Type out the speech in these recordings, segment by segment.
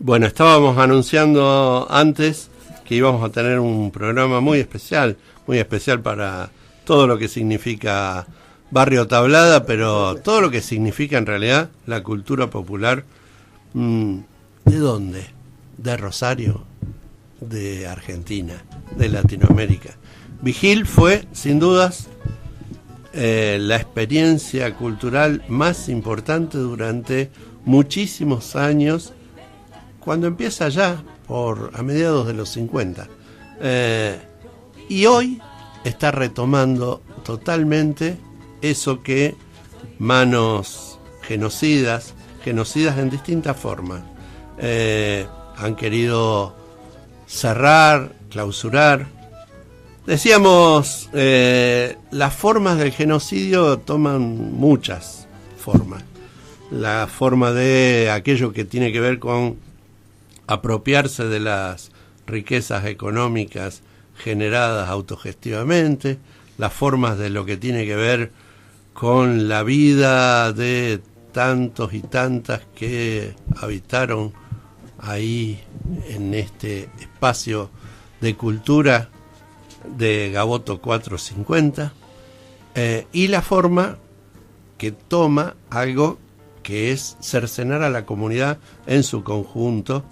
Bueno, estábamos anunciando antes que íbamos a tener un programa muy especial para todo lo que significa Barrio Tablada, pero todo lo que significa en realidad la cultura popular. ¿De dónde? De Rosario, de Argentina, de Latinoamérica. Vigil fue, sin dudas, la experiencia cultural más importante durante muchísimos años, cuando empieza ya a mediados de los 50. Y hoy está retomando totalmente eso que manos genocidas en distintas formas, han querido cerrar, clausurar. Decíamos, las formas del genocidio toman muchas formas. La forma de aquello que tiene que ver con apropiarse de las riquezas económicas generadas autogestivamente, las formas de lo que tiene que ver con la vida de tantos y tantas que habitaron ahí en este espacio de cultura de Gaboto 450, y la forma que toma algo que es cercenar a la comunidad en su conjunto,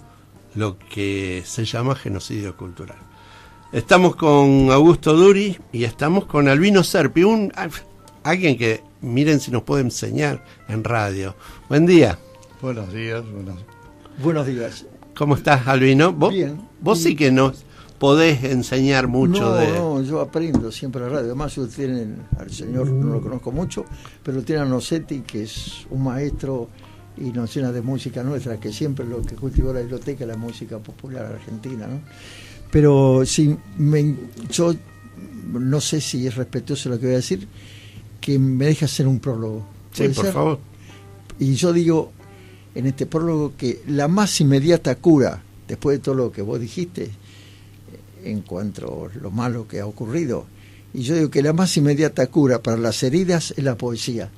lo que se llama genocidio cultural. Estamos con Augusto Duri y estamos con Albino Serpi, alguien que miren si nos puede enseñar en radio. Buen día. Buenos días. Buenos días. ¿Cómo estás, Albino? Bien. Vos sí que nos podés enseñar mucho No, yo aprendo siempre la radio. Además, ustedes tienen al señor, no lo conozco mucho, pero tienen a Nocetti, que es un maestro y nos llena de música nuestra, que siempre lo que cultivó la biblioteca es la música popular argentina, ¿no? Pero sí, yo no sé si es respetuoso lo que voy a decir, que me deje hacer un prólogo. Sí, por favor. Y yo digo en este prólogo que la más inmediata cura, después de todo lo que vos dijiste, en cuanto a lo malo que ha ocurrido, y yo digo que la más inmediata cura para las heridas es la poesía.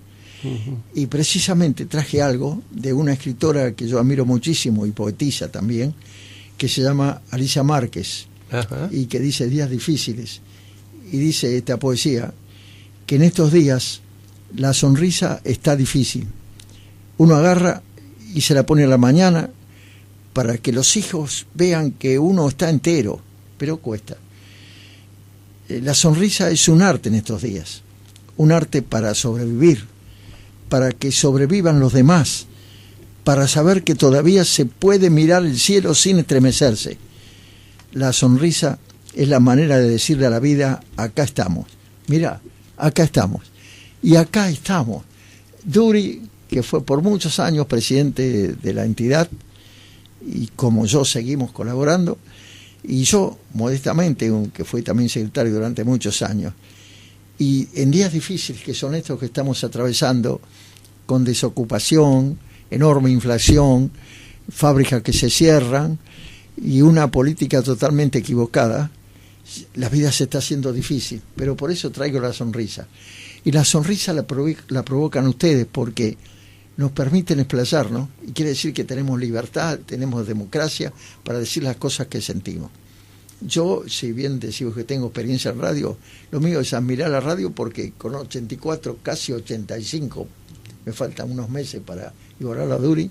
Uh-huh. Y precisamente traje algo de una escritora que yo admiro muchísimo y poetisa también, que se llama Alicia Márquez, uh-huh, y que dice días difíciles, y dice esta poesía que en estos días la sonrisa está difícil. Uno agarra y se la pone a la mañana para que los hijos vean que uno está entero, pero cuesta. La sonrisa es un arte en estos días, un arte para sobrevivir, para que sobrevivan los demás, para saber que todavía se puede mirar el cielo sin estremecerse. La sonrisa es la manera de decirle a la vida, acá estamos, mira, acá estamos, y acá estamos. Duri, que fue por muchos años presidente de la entidad, y como yo seguimos colaborando, y yo, modestamente, que fui también secretario durante muchos años, y en días difíciles que son estos que estamos atravesando, con desocupación, enorme inflación, fábricas que se cierran, y una política totalmente equivocada, la vida se está haciendo difícil, pero por eso traigo la sonrisa. Y la sonrisa la provocan ustedes, porque nos permiten explayarnos, y quiere decir que tenemos libertad, tenemos democracia para decir las cosas que sentimos. Yo, si bien decimos que tengo experiencia en radio, lo mío es admirar la radio, porque con 84, casi 85, me faltan unos meses para igualar a Duri,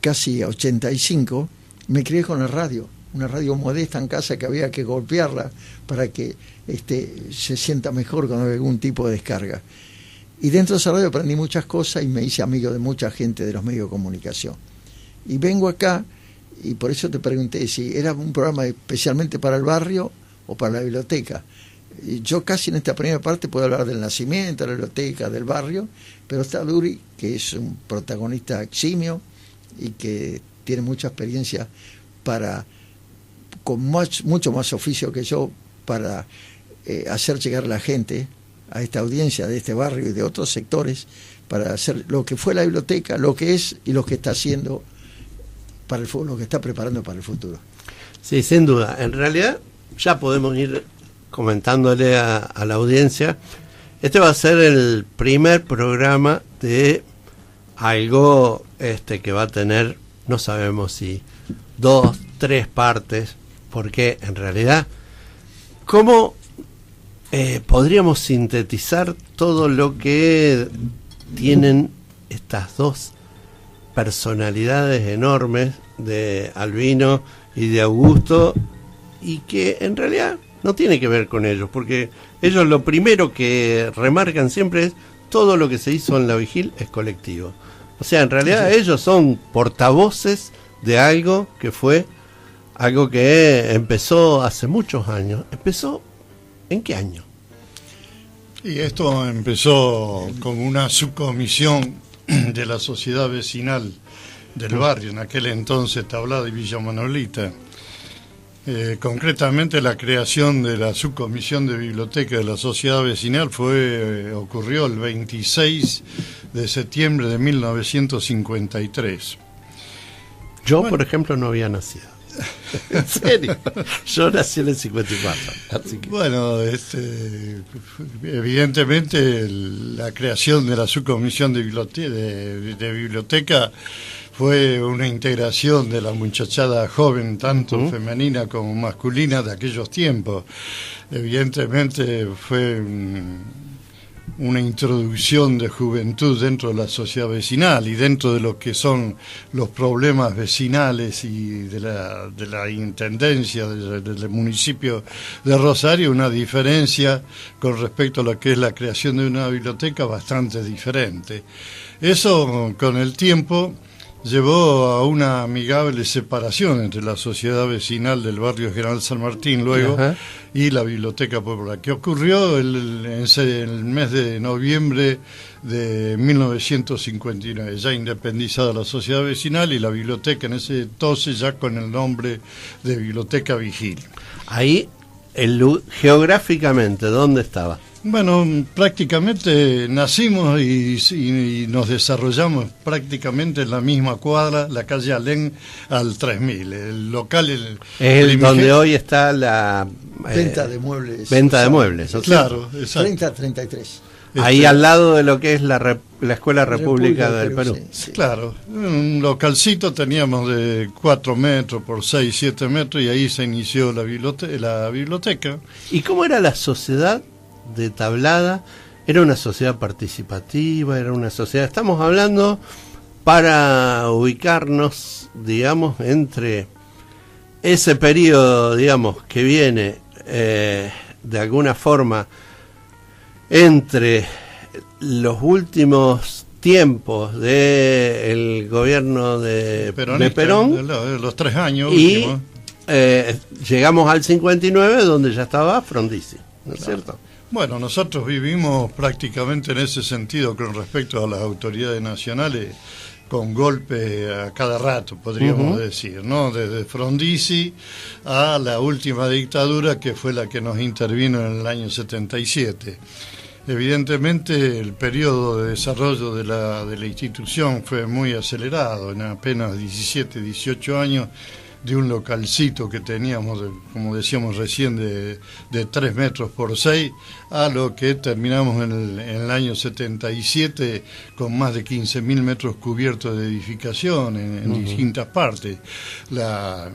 casi 85, me crié con la radio, una radio modesta en casa que había que golpearla para que se sienta mejor cuando hay algún tipo de descarga. Y dentro de esa radio aprendí muchas cosas y me hice amigo de mucha gente de los medios de comunicación. Y vengo acá, y por eso te pregunté si era un programa especialmente para el barrio o para la biblioteca. Y yo casi en esta primera parte puedo hablar del nacimiento, de la biblioteca, del barrio, pero está Duri, que es un protagonista eximio y que tiene mucha experiencia con mucho más oficio que yo, para hacer llegar a la gente, a esta audiencia de este barrio y de otros sectores, para hacer lo que fue la biblioteca, lo que es y lo que está haciendo para lo que está preparando para el futuro. Sí, sin duda. En realidad ya podemos ir comentándole a la audiencia. Este va a ser el primer programa de algo que va a tener, no sabemos si 2, 3 partes, porque en realidad, ¿cómo podríamos sintetizar todo lo que tienen estas dos personalidades enormes de Albino y de Augusto, y que en realidad no tiene que ver con ellos, porque ellos lo primero que remarcan siempre es todo lo que se hizo en La Vigil es colectivo. O sea, en realidad sí, ellos son portavoces de algo que fue algo que empezó hace muchos años. ¿Empezó en qué año? Y esto empezó con una subcomisión de la sociedad vecinal del barrio, en aquel entonces Tablada y Villa Manolita. Concretamente la creación de la subcomisión de biblioteca de la sociedad vecinal ocurrió el 26 de septiembre de 1953. Yo, por ejemplo, no había nacido. En serio, yo nací en el 54. Así que... Bueno, evidentemente la creación de la subcomisión de biblioteca fue una integración de la muchachada joven, tanto femenina como masculina, de aquellos tiempos. Evidentemente fue una introducción de juventud dentro de la sociedad vecinal y dentro de lo que son los problemas vecinales y de la intendencia del municipio de Rosario, una diferencia con respecto a lo que es la creación de una biblioteca bastante diferente. Eso, con el tiempo, llevó a una amigable separación entre la sociedad vecinal del barrio General San Martín luego y la Biblioteca Popular, que ocurrió el mes de noviembre de 1959, ya independizada la sociedad vecinal y la biblioteca en ese entonces ya con el nombre de Biblioteca Vigil. Ahí, geográficamente, ¿dónde estaba? Bueno, prácticamente nacimos y nos desarrollamos prácticamente en la misma cuadra, la calle Alén al 3000. El local es donde hoy está la venta de muebles. Venta de muebles, claro, exacto. 30-33. Ahí al lado de lo que es la Escuela República del Perú. Sí. Claro, un localcito teníamos de 4 metros por 6, 7 metros y ahí se inició la biblioteca. ¿Y cómo era la sociedad de Tablada? ¿Era una sociedad participativa? ¿Era una sociedad? Estamos hablando para ubicarnos, digamos, entre ese periodo, digamos, que viene de alguna forma entre los últimos tiempos del gobierno de Perón, los 3 años y llegamos al 59, donde ya estaba Frondizi, ¿no es cierto? Bueno, nosotros vivimos prácticamente en ese sentido con respecto a las autoridades nacionales, con golpe a cada rato, podríamos decir, ¿no? Desde Frondizi a la última dictadura, que fue la que nos intervino en el año 77. Evidentemente el periodo de desarrollo de la institución fue muy acelerado, en apenas 17, 18 años, de un localcito que teníamos, como decíamos recién, de 3 metros por 6, a lo que terminamos en el año 77 con más de 15.000 metros cubiertos de edificación en distintas partes. La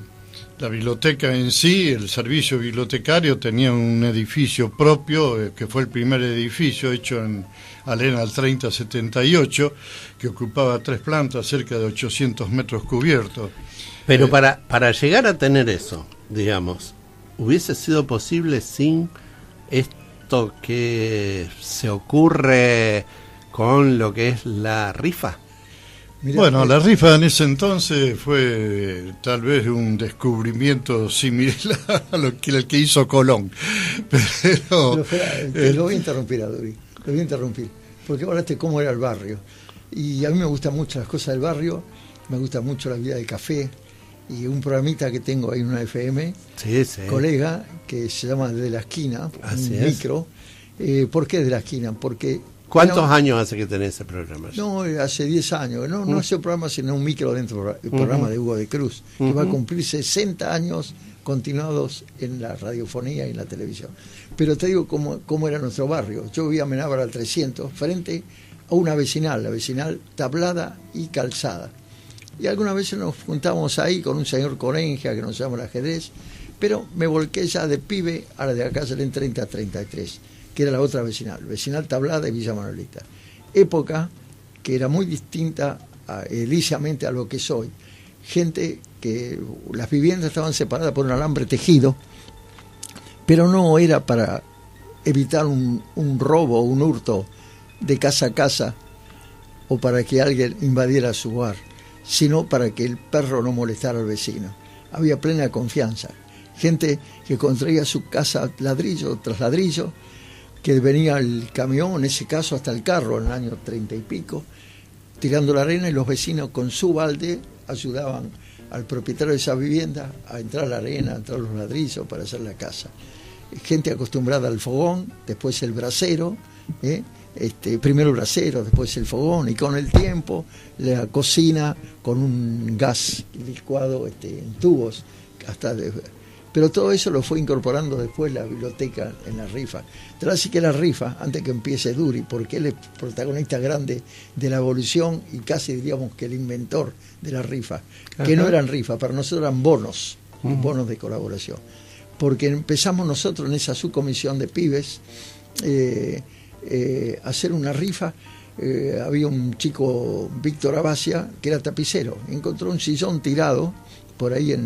biblioteca en sí, el servicio bibliotecario, tenía un edificio propio, que fue el primer edificio hecho en Alén al 3078, que ocupaba 3 plantas, cerca de 800 metros cubiertos. Pero para llegar a tener eso, digamos, ¿hubiese sido posible sin esto que se ocurre con lo que es la rifa? Mirá, bueno, la rifa en ese entonces fue tal vez un descubrimiento similar a lo que hizo Colón. Pero lo voy a interrumpir, Aduri, lo voy a interrumpir, porque hablaste cómo era el barrio. Y a mí me gustan mucho las cosas del barrio, me gusta mucho la vida del café, y un programita que tengo ahí en una FM, colega, que se llama De la Esquina, un micro. ¿Por qué De la Esquina? Porque... ¿Cuántos años hace que tenés ese programa? No, hace 10 años. No hace un programa, sino un micro dentro del programa de Hugo de Cruz, que va a cumplir 60 años continuados en la radiofonía y en la televisión. Pero te digo cómo era nuestro barrio. Yo vivía en Amenábar al 300, frente a una vecinal, la vecinal Tablada y Calzada. y algunas veces nos juntábamos ahí con un señor Corenja que nos llama el ajedrez, pero me volqué ya de pibe a la de acá Salén 3033, que era la otra vecinal Tablada de Villa Manuelita. Época que era muy distinta ediliciamente a lo que soy. Gente que las viviendas estaban separadas por un alambre tejido, pero no era para evitar un robo o un hurto de casa a casa o para que alguien invadiera su hogar, sino para que el perro no molestara al vecino. Había plena confianza. Gente que construía su casa ladrillo tras ladrillo, que venía el camión, en ese caso hasta el carro, en el año 30 y pico, tirando la arena, y los vecinos con su balde ayudaban al propietario de esa vivienda a entrar la arena, a entrar los ladrillos para hacer la casa. Gente acostumbrada al fogón, después el brasero, primero el brasero, después el fogón, y con el tiempo la cocina con un gas licuado en tubos, pero todo eso lo fue incorporando después la biblioteca en la rifa. Así que la rifa, antes que empiece Duri, porque él es protagonista grande de la evolución y casi diríamos que el inventor de la rifa, que no eran rifas, para nosotros eran bonos, bonos de colaboración. Porque empezamos nosotros en esa subcomisión de pibes a hacer una rifa. Había un chico, Víctor Abacia, que era tapicero, encontró un sillón tirado por ahí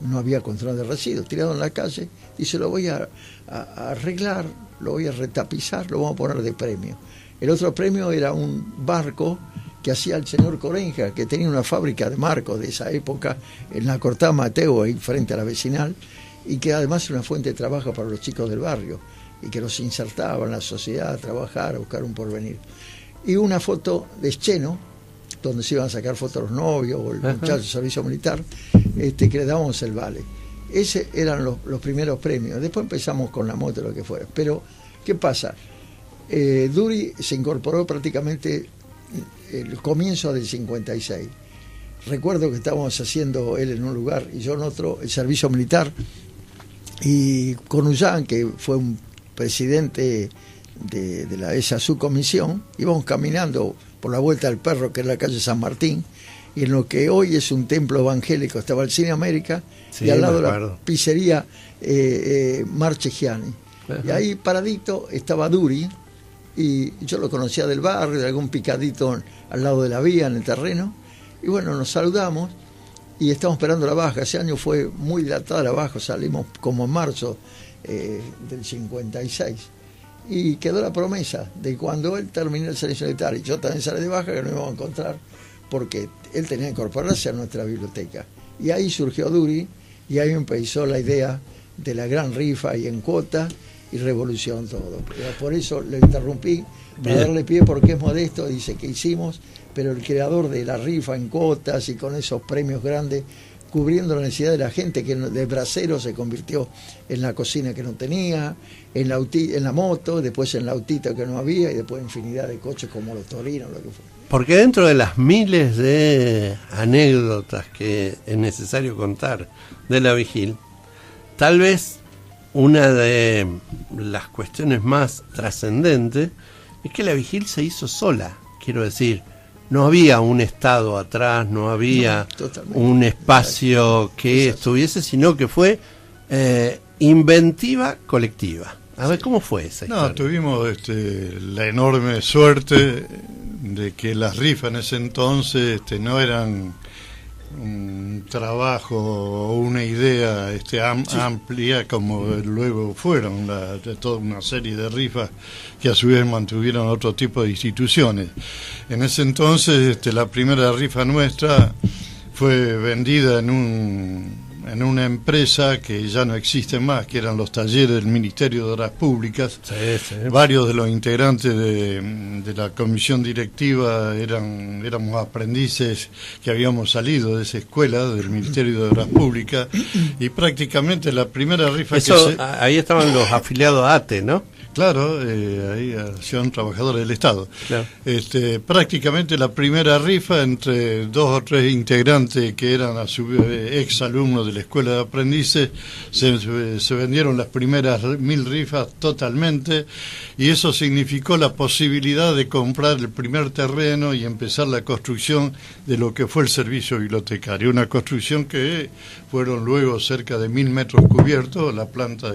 no había control de residuos, tirado en la calle, dice: lo voy a arreglar, lo voy a retapizar, lo vamos a poner de premio. El otro premio era un barco que hacía el señor Corenja, que tenía una fábrica de marcos de esa época en la Cortá Mateo, ahí frente a la vecinal, y que además era una fuente de trabajo para los chicos del barrio, y que los insertaba en la sociedad a trabajar, a buscar un porvenir. Y una foto de Scheno, donde se iban a sacar fotos los novios o el muchacho de servicio militar, que le dábamos el vale. Esos eran los primeros premios. Después empezamos con la moto, lo que fuera. Pero, ¿qué pasa? Duri se incorporó prácticamente el comienzo del 56. Recuerdo que estábamos haciendo él en un lugar y yo en otro, el servicio militar, y con Ullán, que fue un presidente de esa subcomisión, íbamos caminando por la Vuelta del Perro, que es la calle San Martín, y en lo que hoy es un templo evangélico estaba el Cine América, sí, y al lado la pizzería Marchegiani. Y ahí paradito estaba Duri, y yo lo conocía del barrio, de algún picadito al lado de la vía, en el terreno, y bueno, nos saludamos, y estábamos esperando la baja. Ese año fue muy dilatada la baja, salimos como en marzo del 56. Y quedó la promesa de cuando él termine el servicio militar y yo también salí de baja, que nos íbamos a encontrar, porque él tenía que incorporarse a nuestra biblioteca. Y ahí surgió Duri, y ahí empezó la idea de la gran rifa y en cuota y revolución todo. Por eso le interrumpí, para darle pie, porque es modesto, dice que hicimos, pero el creador de la rifa en cuotas y con esos premios grandes, cubriendo la necesidad de la gente, que de brasero se convirtió en la cocina que no tenía, en la moto, después en la autita que no había, y después infinidad de coches como los Torinos, lo que fue. Porque dentro de las miles de anécdotas que es necesario contar de la Vigil, tal vez una de las cuestiones más trascendentes es que la Vigil se hizo sola, quiero decir. No había un Estado atrás, no había un espacio que estuviese, sino que fue inventiva colectiva. A ver, ¿cómo fue esa historia? No, tuvimos la enorme suerte de que las rifas en ese entonces no eran un trabajo o una idea amplia como luego fueron toda una serie de rifas que a su vez mantuvieron otro tipo de instituciones. En ese entonces la primera rifa nuestra fue vendida en una empresa que ya no existe más, que eran los talleres del Ministerio de Obras Públicas. Sí, sí. Varios de los integrantes de la comisión directiva éramos aprendices que habíamos salido de esa escuela del Ministerio de Obras Públicas, y prácticamente la primera rifa ahí estaban los afiliados a ATE, ¿no? Claro, ahí son trabajadores del Estado. Claro. Prácticamente la primera rifa entre 2 o 3 integrantes que eran a su ex alumnos de la Escuela de Aprendices, se vendieron las primeras 1000 rifas totalmente, y eso significó la posibilidad de comprar el primer terreno y empezar la construcción de lo que fue el servicio bibliotecario, una construcción que fueron luego cerca de 1000 metros cubiertos, la planta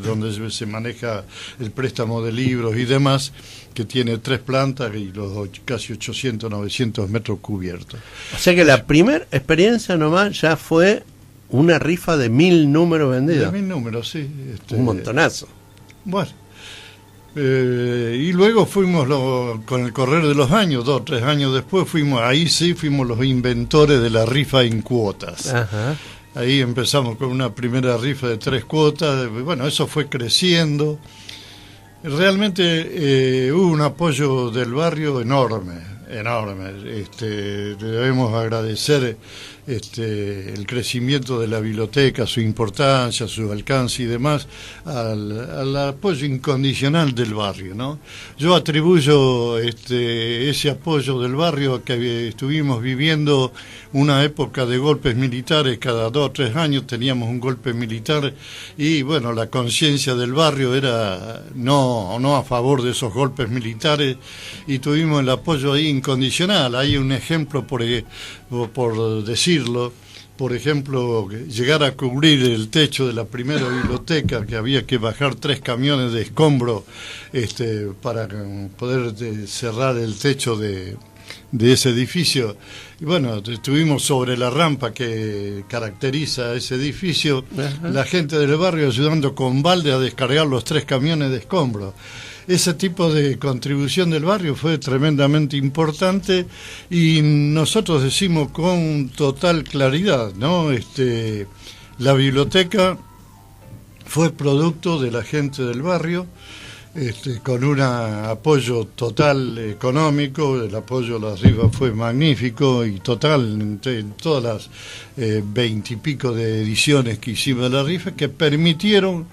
donde se maneja el préstamo de libros y demás, que tiene 3 plantas y los casi 800, 900 metros cubiertos. O sea que la primera experiencia nomás ya fue una rifa de 1000 números vendidos. De 1000 números, sí. Un montonazo. Bueno. Y luego fuimos, con el correr de los años, 2 o 3 años después, fuimos los inventores de la rifa en cuotas. Ajá. Ahí empezamos con una primera rifa de 3 cuotas, bueno, eso fue creciendo. Realmente hubo un apoyo del barrio enorme. Debemos agradecer el crecimiento de la biblioteca, su importancia, su alcance y demás, al apoyo incondicional del barrio, ¿no? Yo atribuyo ese apoyo del barrio a que estuvimos viviendo una época de golpes militares. Cada 2 o 3 años teníamos un golpe militar, y bueno, la conciencia del barrio era no a favor de esos golpes militares, y tuvimos el apoyo ahí incondicional. Hay un ejemplo, por decirlo, por ejemplo, llegar a cubrir el techo de la primera biblioteca, que había que bajar 3 camiones de escombro para poder cerrar el techo de ese edificio. Y bueno, estuvimos sobre la rampa que caracteriza ese edificio. Ajá. La gente del barrio ayudando con balde a descargar los 3 camiones de escombro. Ese tipo de contribución del barrio fue tremendamente importante, y nosotros decimos con total claridad, ¿no? La biblioteca fue producto de la gente del barrio, con un apoyo total económico. El apoyo a las rifas fue magnífico y total en todas las 20 y pico de ediciones que hicimos de la rifa, que permitieron,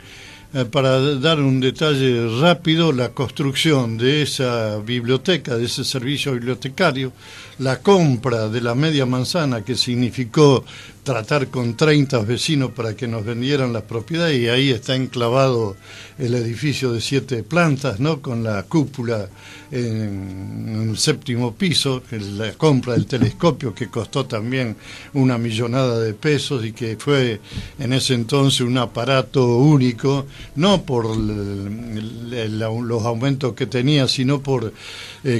para dar un detalle rápido, la construcción de esa biblioteca, de ese servicio bibliotecario, la compra de la media manzana, que significó tratar con 30 vecinos para que nos vendieran las propiedades, y ahí está enclavado el edificio de 7 plantas, ¿no? Con la cúpula en el 7º piso, la compra del telescopio, que costó también una millonada de pesos, y que fue en ese entonces un aparato único, no por los aumentos que tenía, sino por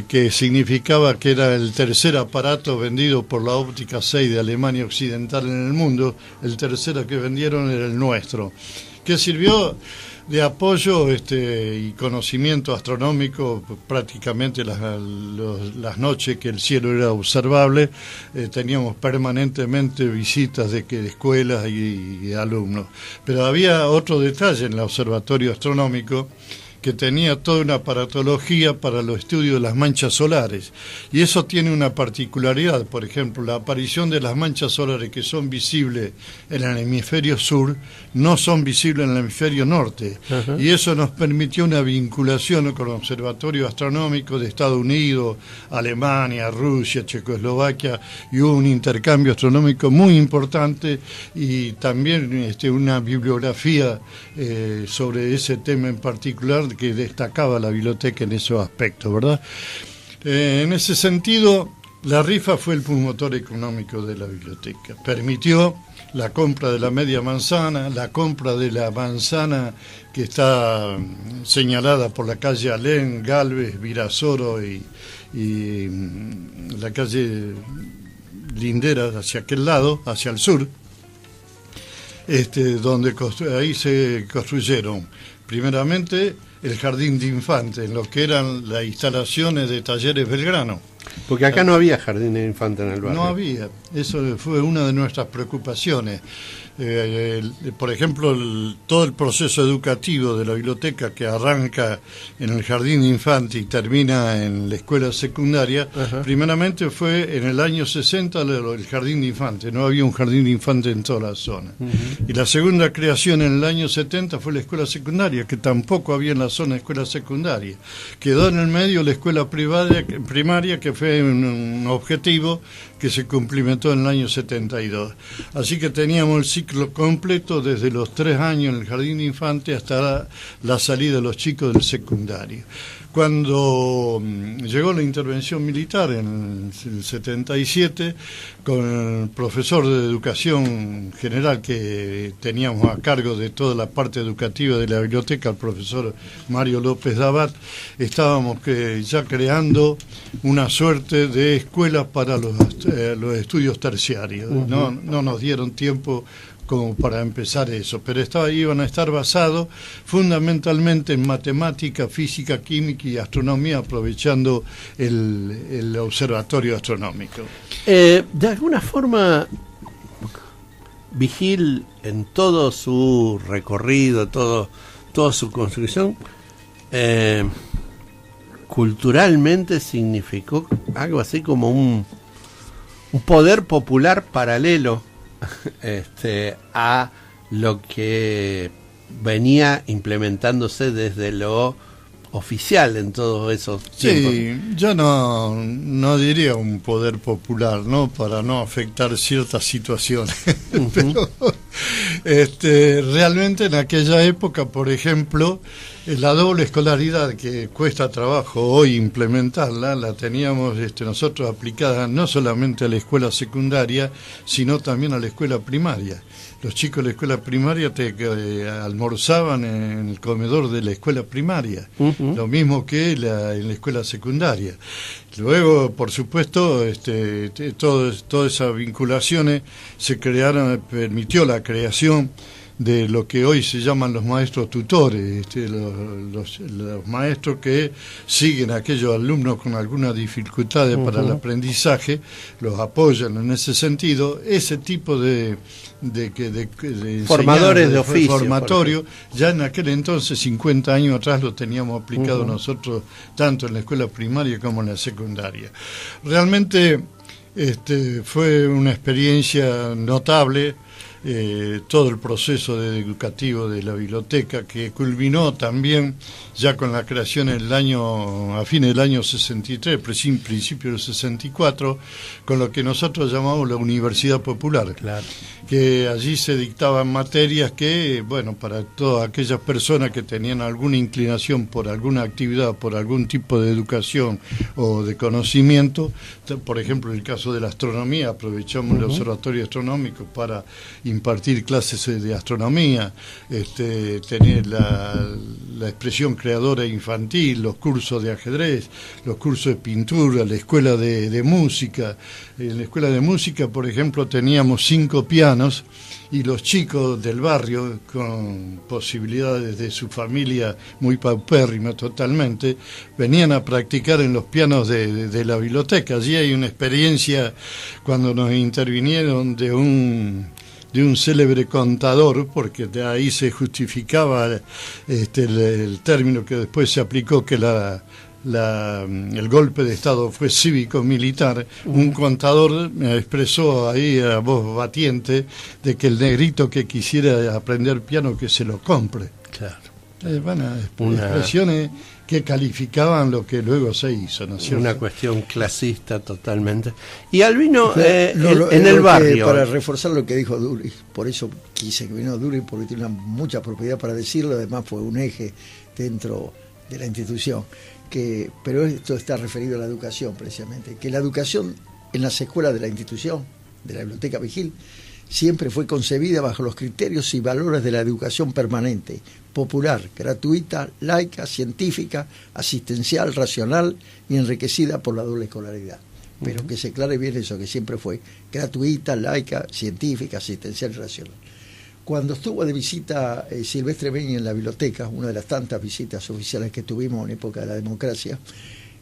que significaba que era el tercer aparato vendido por la Óptica 6 de Alemania Occidental en el mundo. El tercero que vendieron era el nuestro, que sirvió de apoyo y conocimiento astronómico prácticamente las noches que el cielo era observable. Teníamos permanentemente visitas de escuelas y alumnos. Pero había otro detalle en el observatorio astronómico, que tenía toda una aparatología para los estudios de las manchas solares, y eso tiene una particularidad. Por ejemplo, la aparición de las manchas solares que son visibles en el hemisferio sur no son visibles en el hemisferio norte. Uh-huh. Y eso nos permitió una vinculación con el Observatorio Astronómico de Estados Unidos, Alemania, Rusia, Checoslovaquia, y hubo un intercambio astronómico muy importante, y también una bibliografía sobre ese tema en particular, que destacaba la biblioteca en esos aspectos, ¿verdad? En ese sentido, la rifa fue el motor económico de la biblioteca. Permitió la compra de la media manzana, la compra de la manzana que está señalada por la calle Alén, Galvez, Virasoro y la calle Lindera, hacia aquel lado, hacia el sur, donde ahí se construyeron primeramente el jardín de infantes, en lo que eran las instalaciones de Talleres Belgrano. Porque acá no había jardín de infantes en el barrio. No había, eso fue una de nuestras preocupaciones. Por ejemplo, todo el proceso educativo de la biblioteca, que arranca en el jardín de infantes y termina en la escuela secundaria. Ajá. Primeramente fue en el año 60 el jardín de infantes, no había un jardín de infantes en toda la zona. Uh-huh. Y la segunda creación en el año 70 fue la escuela secundaria, que tampoco había en la zona escuela secundaria. Quedó en el medio la escuela primaria, que fue un objetivo que se cumplimentó en el año 72. Así que teníamos el ciclo completo desde los 3 años en el jardín de infantes hasta la salida de los chicos del secundario. Cuando llegó la intervención militar en el 77, con el profesor de educación general que teníamos a cargo de toda la parte educativa de la biblioteca, el profesor Mario López Dabat, estábamos ya creando una suerte de escuelas para los estudios terciarios. No nos dieron tiempo como para empezar eso, pero iban a estar basados fundamentalmente en matemática, física, química y astronomía, aprovechando el observatorio astronómico. De alguna forma, Vigil, en todo su recorrido, toda su construcción, culturalmente significó algo así como un poder popular paralelo a lo que venía implementándose desde lo oficial en todos esos tiempos. Sí, yo no diría un poder popular, ¿no? Para no afectar ciertas situaciones. Pero realmente en aquella época, por ejemplo, la doble escolaridad, que cuesta trabajo hoy implementarla, la teníamos nosotros aplicada no solamente a la escuela secundaria, sino también a la escuela primaria. Los chicos de la escuela primaria almorzaban en el comedor de la escuela primaria, lo mismo que en la escuela secundaria. Luego, por supuesto, todas esas vinculaciones permitió la creación de lo que hoy se llaman los maestros tutores, los maestros que siguen a aquellos alumnos con algunas dificultades para el aprendizaje, los apoyan en ese sentido. Ese tipo de formadores de oficio, formatorio, ya en aquel entonces, 50 años atrás, lo teníamos aplicado nosotros tanto en la escuela primaria como en la secundaria. Realmente fue una experiencia notable. Todo el proceso educativo de la biblioteca, que culminó también ya con la creación a fines del año 63, principio del 64, con lo que nosotros llamamos la Universidad Popular. Claro. Que allí se dictaban materias que, para todas aquellas personas que tenían alguna inclinación por alguna actividad, por algún tipo de educación o de conocimiento, por ejemplo, en el caso de la astronomía, aprovechamos el observatorio astronómico para impartir clases de astronomía, tener la expresión creadora infantil, los cursos de ajedrez, los cursos de pintura, la escuela de música. En la escuela de música, por ejemplo, teníamos 5 pianos y los chicos del barrio, con posibilidades de su familia muy paupérrima totalmente, venían a practicar en los pianos de la biblioteca. Allí hay una experiencia cuando nos intervinieron de un célebre contador, porque de ahí se justificaba el término que después se aplicó, que el golpe de Estado fue cívico-militar. Un contador me expresó ahí a voz batiente de que el negrito que quisiera aprender piano, que se lo compre. Claro. Expresiones que calificaban lo que luego se hizo, ¿no es cierto? Una cuestión clasista totalmente. Y Albino, en el barrio... Para reforzar lo que dijo Duris, por eso quise que vino Duris, porque tiene mucha propiedad para decirlo, además fue un eje dentro de la institución. Pero esto está referido a la educación, precisamente, que la educación en las escuelas de la institución, de la Biblioteca Vigil, siempre fue concebida bajo los criterios y valores de la educación permanente, popular, gratuita, laica, científica, asistencial, racional y enriquecida por la doble escolaridad. Pero que se aclare bien eso, que siempre fue gratuita, laica, científica, asistencial y racional. Cuando estuvo de visita Silvestre Beni en la biblioteca, una de las tantas visitas oficiales que tuvimos en época de la democracia,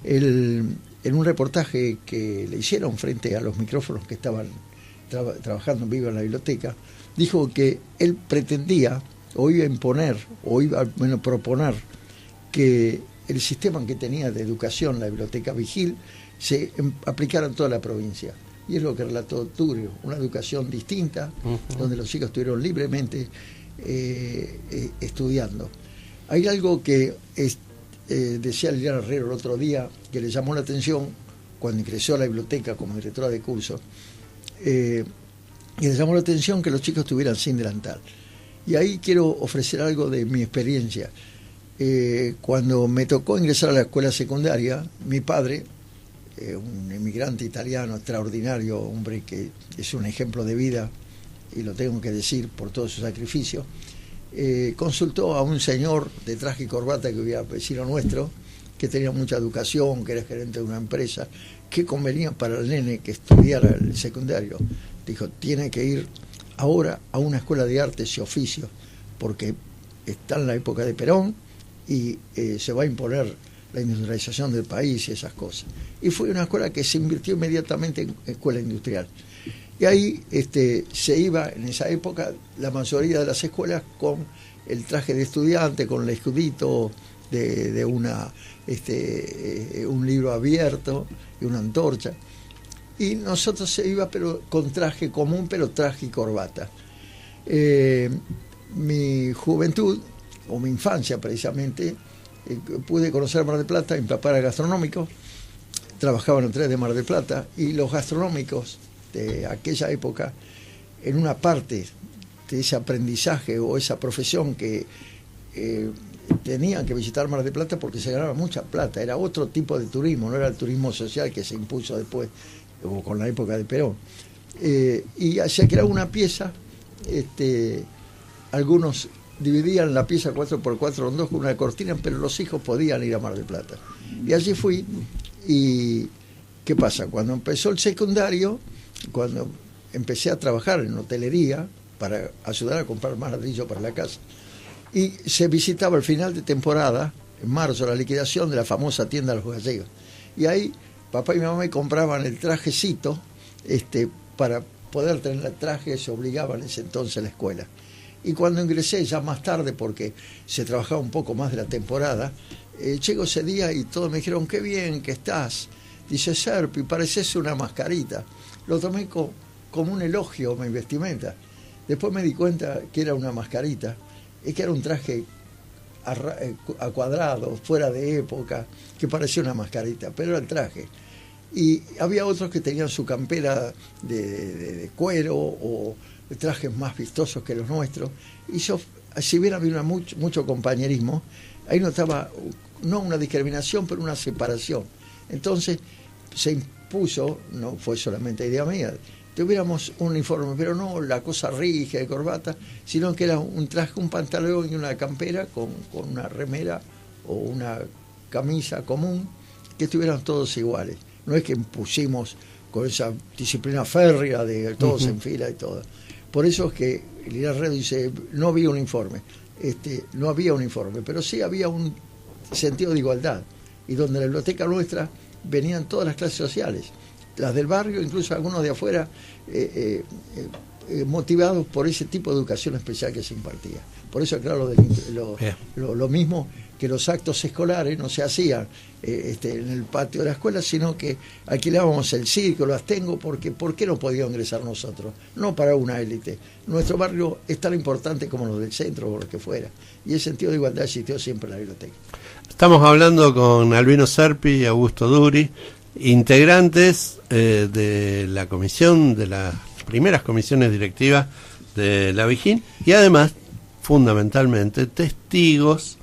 en un reportaje que le hicieron frente a los micrófonos que estaban trabajando en vivo en la biblioteca, dijo que él pretendía o iba a imponer o iba a proponer que el sistema que tenía de educación la Biblioteca Vigil se aplicara en toda la provincia. Y es lo que relató Turio, una educación distinta, donde los chicos estuvieron libremente estudiando. Hay algo que decía Liliana Herrero el otro día, que le llamó la atención cuando ingresó a la biblioteca como directora de curso, y le llamó la atención que los chicos estuvieran sin delantal. Y ahí quiero ofrecer algo de mi experiencia. Cuando me tocó ingresar a la escuela secundaria, mi padre, un inmigrante italiano extraordinario, hombre que es un ejemplo de vida, y lo tengo que decir por todo su sacrificio, consultó a un señor de traje y corbata que vivía vecino nuestro, que tenía mucha educación, que era gerente de una empresa, que convenía para el nene que estudiara el secundario. Dijo, tiene que ir ahora a una escuela de artes y oficios, porque está en la época de Perón y se va a imponer la industrialización del país y esas cosas. Y fue una escuela que se invirtió inmediatamente en escuela industrial. Y ahí se iba, en esa época, la mayoría de las escuelas con el traje de estudiante, con el escudito de un libro abierto y una antorcha. Y nosotros se iba pero con traje común, pero traje y corbata. Mi juventud, o mi infancia precisamente, pude conocer Mar del Plata. Mi papá era gastronómico, trabajaba en el tren de Mar del Plata, y los gastronómicos de aquella época, en una parte de ese aprendizaje o esa profesión que tenían que visitar Mar del Plata porque se ganaba mucha plata, era otro tipo de turismo, no era el turismo social que se impuso después o con la época de Perón, y se creaba una pieza, algunos dividían la pieza 4x4 en dos con una cortina, pero los hijos podían ir a Mar del Plata, y allí fui. Y ¿qué pasa? Cuando empezó el secundario, cuando empecé a trabajar en hotelería para ayudar a comprar más ladrillo para la casa, y se visitaba al final de temporada, en marzo, la liquidación de la famosa tienda de los gallegos, y ahí papá y mamá me compraban el trajecito para poder tener el traje, se obligaba en ese entonces a la escuela. Y cuando ingresé ya más tarde, porque se trabajaba un poco más de la temporada, llego ese día y todos me dijeron, qué bien que estás. Dice, Serpi, pareces una mascarita. Lo tomé como un elogio mi vestimenta. Después me di cuenta que era una mascarita, que era un traje a cuadrado, fuera de época, que parecía una mascarita, pero era el traje. Y había otros que tenían su campera de cuero o trajes más vistosos que los nuestros. Y yo, si bien había mucho compañerismo, ahí notaba no una discriminación, pero una separación. Entonces se impuso, no fue solamente idea mía, tuviéramos un uniforme, pero no la cosa rígida de corbata, sino que era un traje, un pantalón y una campera con una remera o una camisa común, que estuvieran todos iguales. No es que impusimos con esa disciplina férrea de todos en fila y todo. Por eso es que Liliana Herrero dice, no había un uniforme. No había un uniforme, pero sí había un sentido de igualdad, y donde la biblioteca nuestra venían todas las clases sociales, las del barrio, incluso algunos de afuera, motivados por ese tipo de educación especial que se impartía. Por eso, claro, lo mismo que los actos escolares no se hacían en el patio de la escuela, sino que alquilábamos el circo, las tengo, porque ¿por qué no podíamos ingresar nosotros? No para una élite. Nuestro barrio es tan importante como los del centro o lo que fuera, y el sentido de igualdad existió siempre en la biblioteca. Estamos hablando con Albino Serpi y Augusto Duri, integrantes de la comisión, de las primeras comisiones directivas de la Vigín, y además, fundamentalmente, testigos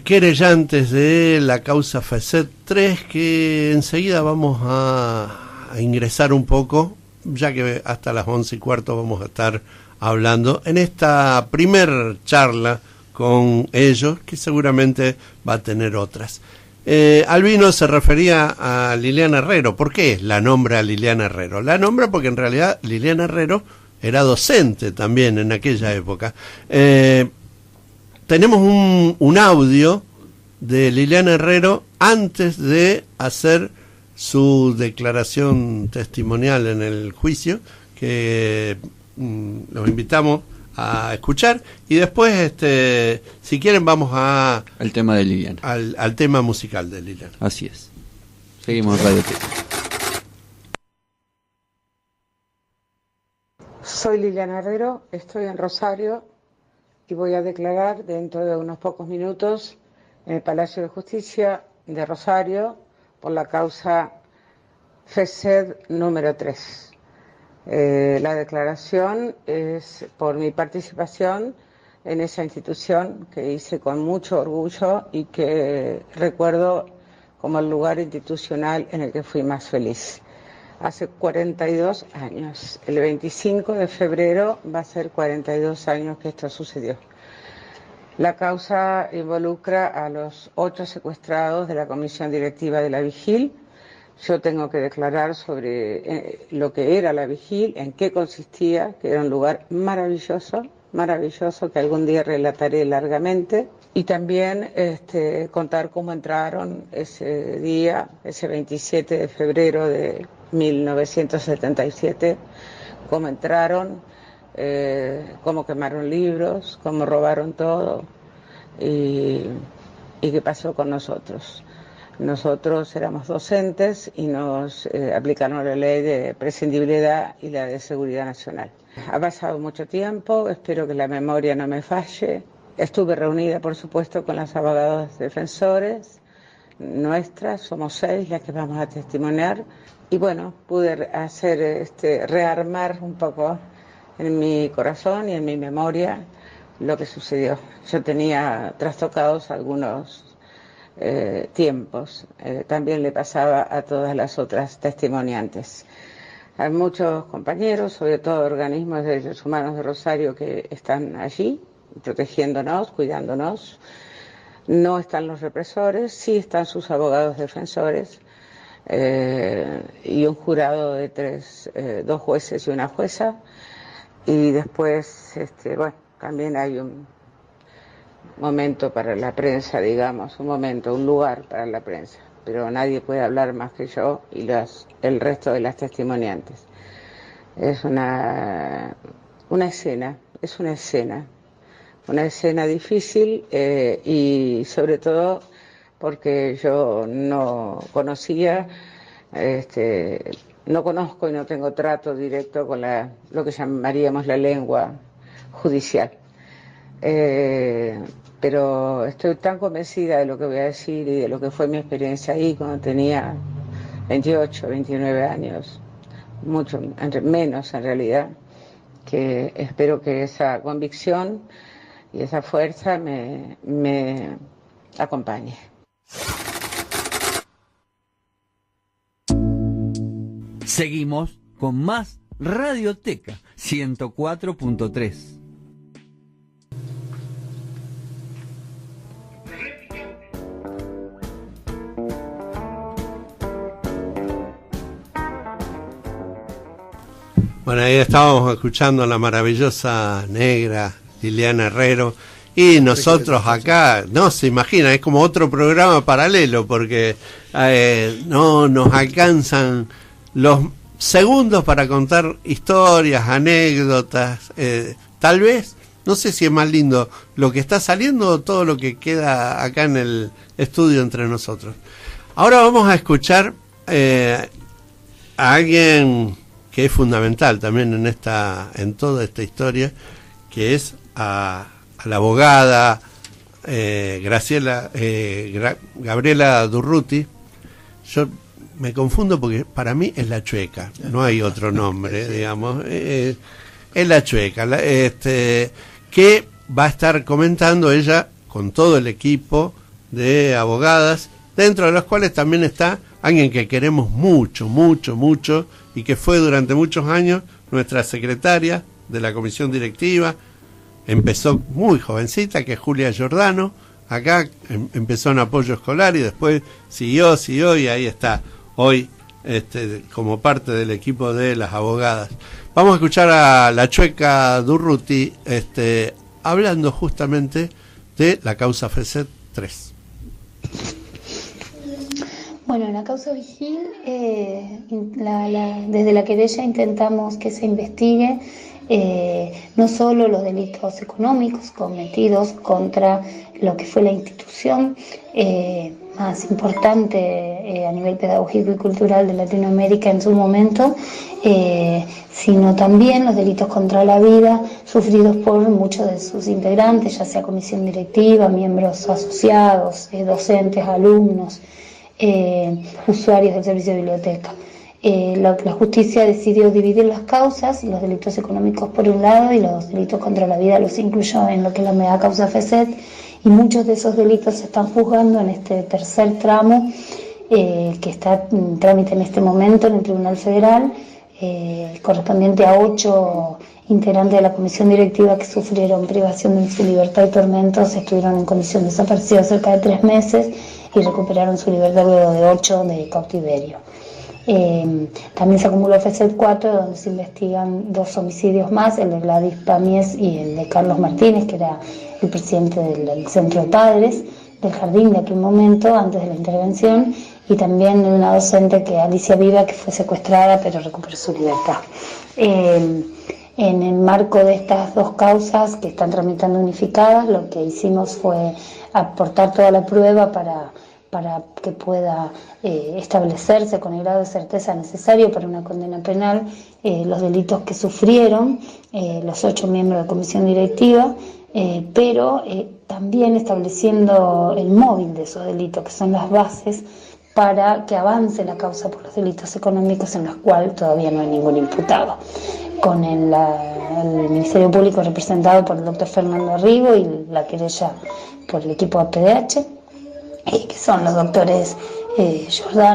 querellantes de la causa FESET 3, que enseguida vamos a ingresar un poco, ya que hasta las 11:15 vamos a estar hablando en esta primer charla con ellos, que seguramente va a tener otras. Albino se refería a Liliana Herrero. ¿Por qué la nombra a Liliana Herrero? La nombra porque en realidad Liliana Herrero era docente también en aquella época. Tenemos un audio de Liliana Herrero antes de hacer su declaración testimonial en el juicio, que los invitamos a escuchar, y después, si quieren, vamos al tema de Liliana, al tema musical de Liliana. Así es. Seguimos en Radio T. Soy Liliana Herrero, estoy en Rosario y voy a declarar dentro de unos pocos minutos en el Palacio de Justicia de Rosario por la causa FESED número 3. La declaración es por mi participación en esa institución que hice con mucho orgullo y que recuerdo como el lugar institucional en el que fui más feliz. Hace 42 años, el 25 de febrero va a ser 42 años que esto sucedió. La causa involucra a los 8 secuestrados de la comisión directiva de la Vigil. Yo tengo que declarar sobre lo que era la Vigil, en qué consistía, que era un lugar maravilloso, maravilloso, que algún día relataré largamente. Y también contar cómo entraron ese día, ese 27 de febrero de 1977, cómo entraron, cómo quemaron libros, cómo robaron todo y qué pasó con nosotros. Nosotros éramos docentes y nos aplicaron la ley de prescindibilidad y la de seguridad nacional. Ha pasado mucho tiempo, espero que la memoria no me falle. Estuve reunida, por supuesto, con las abogadas defensores nuestras, somos 6 las que vamos a testimoniar, y bueno, pude hacer rearmar un poco en mi corazón y en mi memoria lo que sucedió. Yo tenía trastocados algunos tiempos, también le pasaba a todas las otras testimoniantes. Hay muchos compañeros, sobre todo organismos de derechos humanos de Rosario, que están allí, protegiéndonos, cuidándonos. No están los represores, sí están sus abogados defensores y un jurado de 2 jueces y una jueza. Y después, también hay un momento para la prensa, digamos, un lugar para la prensa. Pero nadie puede hablar más que yo y el resto de las testimoniantes. Es una escena difícil y sobre todo porque yo no conocía, no conozco y no tengo trato directo con lo que llamaríamos la lengua judicial. Pero estoy tan convencida de lo que voy a decir y de lo que fue mi experiencia ahí cuando tenía 28, 29 años, mucho menos en realidad, que espero que esa convicción y esa fuerza me acompañe. Seguimos con más Radioteca 104.3. Bueno, ahí estábamos escuchando a la maravillosa negra Liliana Herrero y nosotros acá, no se imagina, es como otro programa paralelo porque no nos alcanzan los segundos para contar historias, anécdotas, tal vez, no sé si es más lindo lo que está saliendo o todo lo que queda acá en el estudio entre nosotros. Ahora vamos a escuchar a alguien que es fundamental también en toda esta historia, que es a la abogada Gabriela Durruti. Yo me confundo porque para mí es la Chueca, no hay otro nombre, digamos, es la Chueca, que va a estar comentando ella con todo el equipo de abogadas, dentro de los cuales también está alguien que queremos mucho, mucho, mucho, y que fue durante muchos años nuestra secretaria de la comisión directiva. Empezó muy jovencita, que es Julia Giordano, acá empezó en apoyo escolar y después siguió y ahí está hoy como parte del equipo de las abogadas. Vamos a escuchar a la Chueca Durruti hablando justamente de la causa FESED 3. Bueno, en la causa Vigil, desde la querella intentamos que se investigue no solo los delitos económicos cometidos contra lo que fue la institución más importante a nivel pedagógico y cultural de Latinoamérica en su momento, sino también los delitos contra la vida sufridos por muchos de sus integrantes, ya sea comisión directiva, miembros asociados, docentes, alumnos, usuarios del servicio de biblioteca. La justicia decidió dividir las causas, los delitos económicos por un lado y los delitos contra la vida los incluyó en lo que es la mega causa FESET, y muchos de esos delitos se están juzgando en este tercer tramo que está en trámite en este momento en el Tribunal Federal, correspondiente a 8 integrantes de la comisión directiva que sufrieron privación de su libertad y tormentos, estuvieron en condición de desaparecidos cerca de 3 meses y recuperaron su libertad luego de 8 de cautiverio. También se acumuló FESET 4, donde se investigan 2 homicidios más, el de Gladys Pamies y el de Carlos Martínez, que era el presidente del Centro de Padres del Jardín de aquel momento, antes de la intervención, y también de una docente, que Alicia Viva, que fue secuestrada pero recuperó su libertad. En el marco de estas 2 causas que están tramitando unificadas, lo que hicimos fue aportar toda la prueba para que pueda establecerse con el grado de certeza necesario para una condena penal los delitos que sufrieron los 8 miembros de comisión directiva, pero también estableciendo el móvil de esos delitos, que son las bases para que avance la causa por los delitos económicos, en los cuales todavía no hay ningún imputado. Con el Ministerio Público representado por el doctor Fernando Arrigo y la querella por el equipo APDH, que son los doctores Julia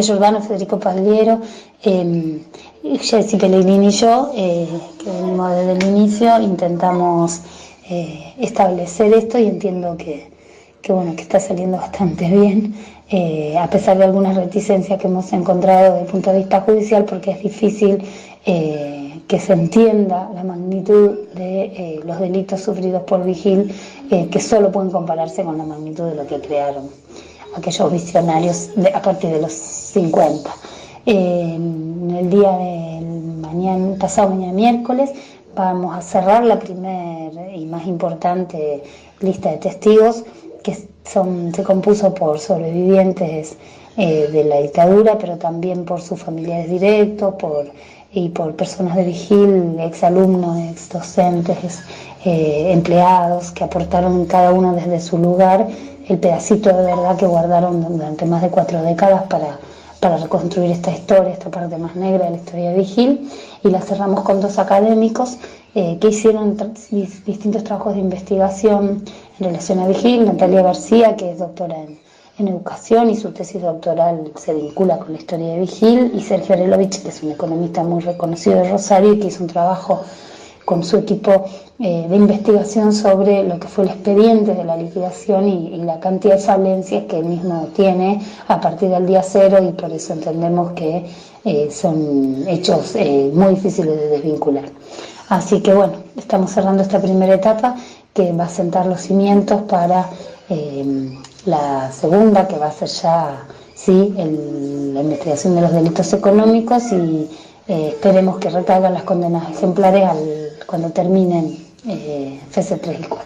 Giordano, Federico Pagliero, Jessy Pellegrini y yo, que venimos desde el inicio, intentamos establecer esto, y entiendo que está saliendo bastante bien, a pesar de algunas reticencias que hemos encontrado desde el punto de vista judicial, porque es difícil que se entienda la magnitud de los delitos sufridos por Vigil, que solo pueden compararse con la magnitud de lo que crearon aquellos visionarios a partir de los 50. En el día del pasado mañana miércoles vamos a cerrar la primera y más importante lista de testigos, que se compuso por sobrevivientes de la dictadura, pero también por sus familiares directos, y por personas de Vigil, exalumnos, exdocentes, empleados, que aportaron cada uno desde su lugar el pedacito de verdad que guardaron durante más de 4 décadas para reconstruir esta historia, esta parte más negra de la historia de Vigil. Y la cerramos con 2 académicos que hicieron distintos trabajos de investigación en relación a Vigil. Natalia García, que es doctora en educación y su tesis doctoral se vincula con la historia de Vigil, y Sergio Arelovich, que es un economista muy reconocido de Rosario y que hizo un trabajo con su equipo de investigación sobre lo que fue el expediente de la liquidación y la cantidad de falencias que él mismo tiene a partir del día 0, y por eso entendemos que son hechos muy difíciles de desvincular. Así que bueno, estamos cerrando esta primera etapa, que va a sentar los cimientos para la segunda, que va a ser ya la investigación de los delitos económicos, y esperemos que recaigan las condenas ejemplares cuando terminen FESET 3 y 4.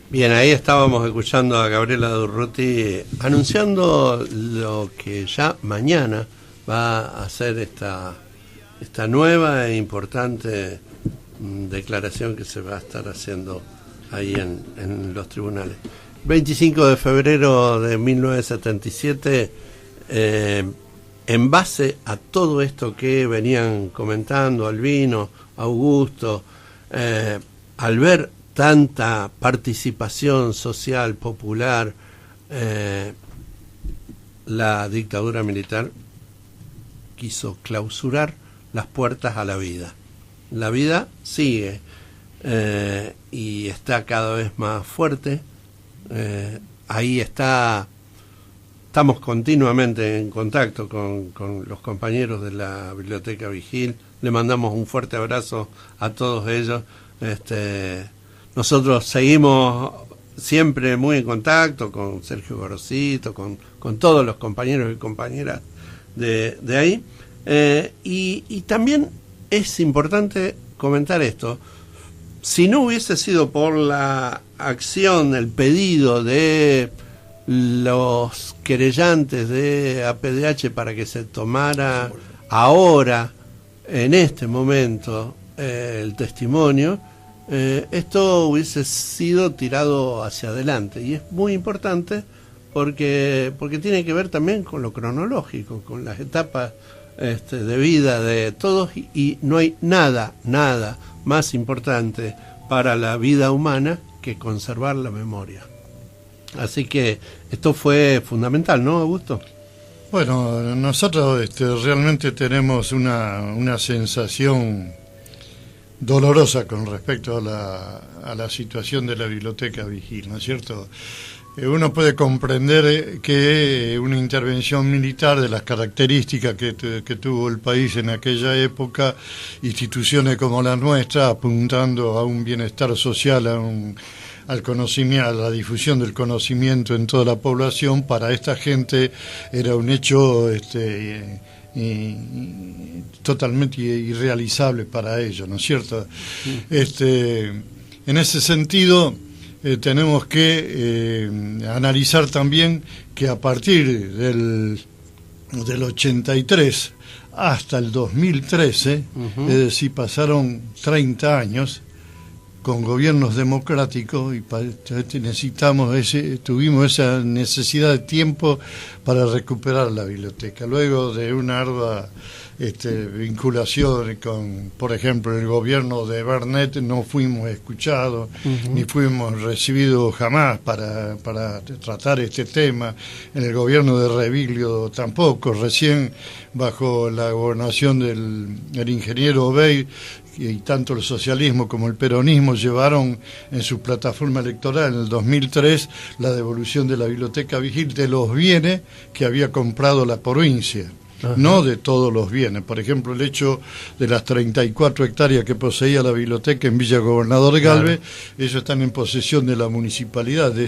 Bien, ahí estábamos escuchando a Gabriela Durruti anunciando lo que ya mañana va a ser esta nueva e importante declaración que se va a estar haciendo ahí en los tribunales. 25 de febrero de 1977, en base a todo esto que venían comentando Albino, Augusto, al ver tanta participación social, popular, la dictadura militar quiso clausurar las puertas a la vida. La vida sigue y está cada vez más fuerte. Ahí estamos continuamente en contacto con los compañeros de la Biblioteca Vigil. Le mandamos un fuerte abrazo a todos ellos, Nosotros seguimos siempre muy en contacto con Sergio Gorosito, con todos los compañeros y compañeras de ahí. Y también es importante comentar esto. Si no hubiese sido por la acción, el pedido de los querellantes de APDH para que se tomara ahora, en este momento, el testimonio, esto hubiese sido tirado hacia adelante. Y es muy importante porque tiene que ver también con lo cronológico, con las etapas de vida de todos, y no hay nada más importante para la vida humana que conservar la memoria. Así que esto fue fundamental, ¿no, Augusto? Bueno, nosotros realmente tenemos una sensación dolorosa con respecto a la situación de la Biblioteca Vigil, ¿no es cierto? Uno puede comprender que una intervención militar de las características que tuvo el país en aquella época, instituciones como la nuestra, apuntando a un bienestar social, al conocimiento, a la difusión del conocimiento en toda la población, para esta gente era un hecho totalmente irrealizable para ellos, ¿no es cierto? En ese sentido, tenemos que analizar también que a partir del 83 hasta el 2013, es decir, pasaron 30 años con gobiernos democráticos, y tuvimos esa necesidad de tiempo para recuperar la biblioteca. Luego de una ardua vinculación con, por ejemplo, el gobierno de Bernet, no fuimos escuchados, ni fuimos recibidos jamás para tratar este tema. En el gobierno de Reviglio tampoco. Recién, bajo la gobernación del ingeniero Obey, y tanto el socialismo como el peronismo llevaron en su plataforma electoral en el 2003 la devolución de la Biblioteca Vigil de los bienes que había comprado la provincia. Ajá. No de todos los bienes. Por ejemplo, el hecho de las 34 hectáreas que poseía la biblioteca en Villa Gobernador Galvez, ellos están en posesión de la municipalidad de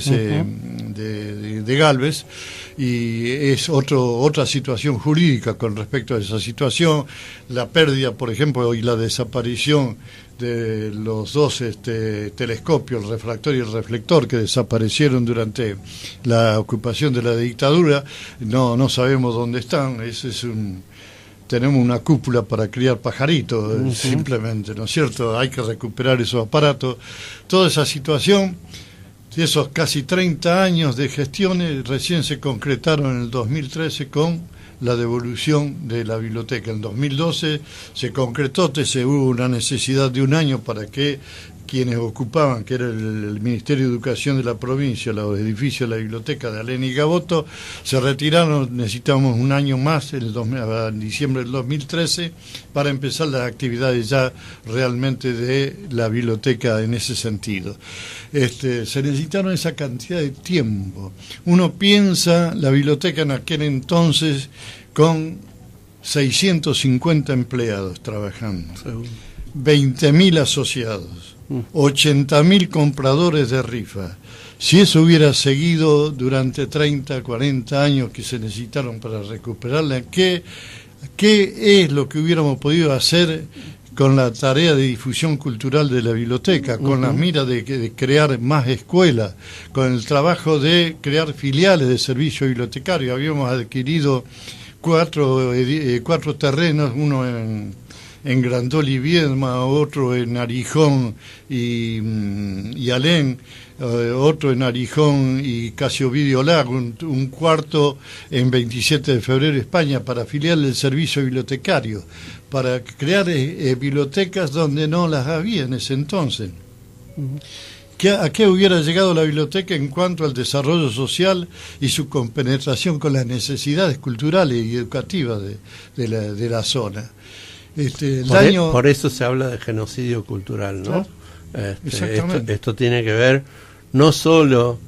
Galvez, y es otra situación jurídica con respecto a esa situación. La pérdida, por ejemplo, y la desaparición de los dos telescopios, el refractor y el reflector, que desaparecieron durante la ocupación de la dictadura, no sabemos dónde están. Tenemos una cúpula para criar pajaritos, simplemente, ¿no es cierto? Hay que recuperar esos aparatos. Toda esa situación, esos casi 30 años de gestiones, recién se concretaron en el 2013 con la devolución de la biblioteca. En 2012 se concretó, hubo una necesidad de un año para que quienes ocupaban, que era el Ministerio de Educación de la provincia, los edificios de la biblioteca de Alén y Gaboto, se retiraron. Necesitamos un año más, en diciembre del 2013, para empezar las actividades ya realmente de la biblioteca en ese sentido. Se necesitaron esa cantidad de tiempo. Uno piensa la biblioteca en aquel entonces con 650 empleados trabajando, 20.000 asociados, 80.000 compradores de rifa. Si eso hubiera seguido durante 30, 40 años que se necesitaron para recuperarla, ¿qué es lo que hubiéramos podido hacer con la tarea de difusión cultural de la biblioteca, con las miras de crear más escuelas, con el trabajo de crear filiales de servicio bibliotecario? Habíamos adquirido cuatro terrenos, uno en Grandol y Viedma, otro en Arijón y Alén, otro en Arijón y Casiovidio Lago, un cuarto en 27 de febrero, España, para filial del servicio bibliotecario, para crear bibliotecas donde no las había en ese entonces. ¿A qué hubiera llegado la biblioteca en cuanto al desarrollo social y su compenetración con las necesidades culturales y educativas de la zona? Por eso se habla de genocidio cultural, ¿no? Exactamente. Esto tiene que ver no solo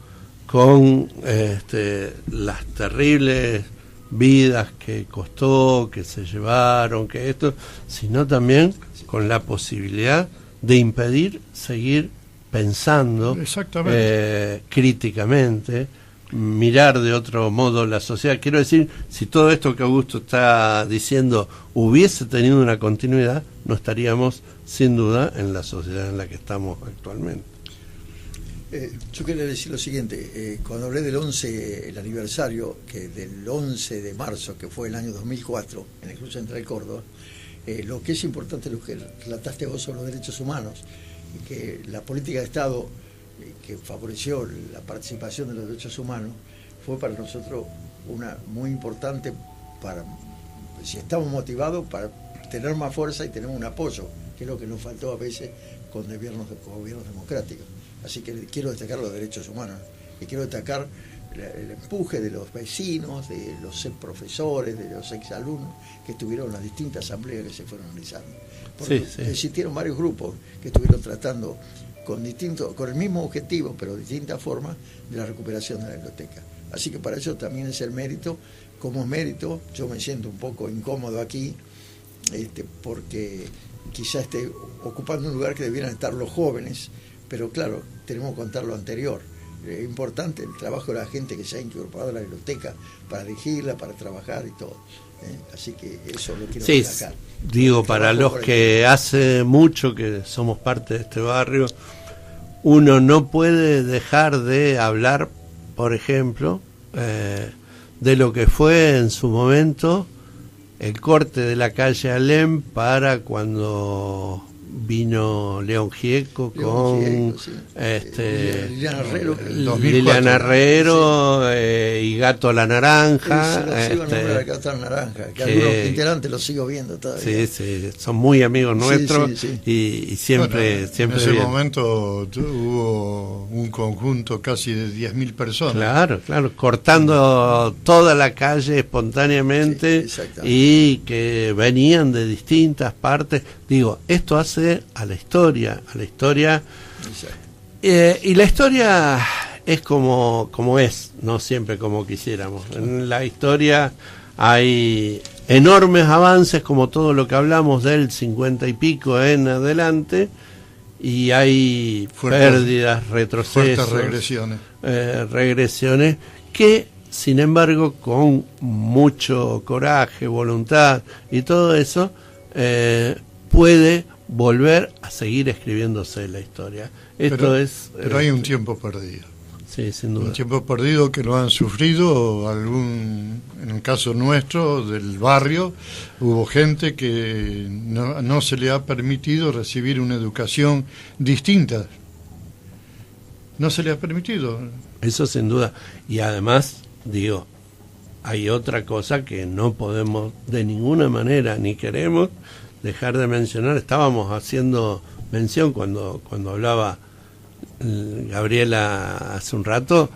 con las terribles vidas que costó, que se llevaron, sino también con la posibilidad de impedir seguir pensando críticamente, mirar de otro modo la sociedad. Quiero decir, si todo esto que Augusto está diciendo hubiese tenido una continuidad, no estaríamos sin duda en la sociedad en la que estamos actualmente. Yo quería decir lo siguiente, cuando hablé del 11, el aniversario, que del 11 de marzo, que fue el año 2004, en el Club Central Córdoba, lo que es importante es lo que relataste vos sobre los derechos humanos, que la política de Estado que favoreció la participación de los derechos humanos fue para nosotros una muy importante, para si estamos motivados, para tener más fuerza y tener un apoyo, que es lo que nos faltó a veces con gobiernos democráticos. Así que quiero destacar los derechos humanos y quiero destacar el empuje de los vecinos, de los profesores, de los exalumnos que estuvieron en las distintas asambleas que se fueron realizando. Porque existieron varios grupos que estuvieron tratando con el mismo objetivo, pero de distintas formas, de la recuperación de la biblioteca. Así que para eso también es el mérito. Como es mérito, yo me siento un poco incómodo aquí, porque quizá esté ocupando un lugar que debieran estar los jóvenes, pero claro, tenemos que contar lo anterior. Es importante el trabajo de la gente que se ha incorporado a la biblioteca para dirigirla, para trabajar y todo. Así que eso lo quiero destacar. Digo, para los que hace mucho que somos parte de este barrio, uno no puede dejar de hablar, por ejemplo, de lo que fue en su momento el corte de la calle Alem para cuando vino León Gieco con Liliana Herrero y Gato la Naranja. Que algunos integrantes los sigo viendo todavía. Sí, son muy amigos nuestros. Y siempre en ese momento hubo un conjunto casi de 10.000 personas. Claro, cortando toda la calle espontáneamente y que venían de distintas partes. Digo, esto hace a la historia. Y la historia es como es, no siempre como quisiéramos. En la historia hay enormes avances, como todo lo que hablamos del 50 y pico en adelante, y hay pérdidas, retrocesos, regresiones que, sin embargo, con mucho coraje, voluntad y todo eso, puede volver a seguir escribiéndose la historia. Pero hay un tiempo perdido. Sí, sin duda. Un tiempo perdido que lo han sufrido en el caso nuestro, del barrio, hubo gente que no se le ha permitido recibir una educación distinta. No se le ha permitido. Eso sin duda. Y además, digo, hay otra cosa que no podemos de ninguna manera ni queremos dejar de mencionar. Estábamos haciendo mención cuando hablaba Gabriela hace un rato,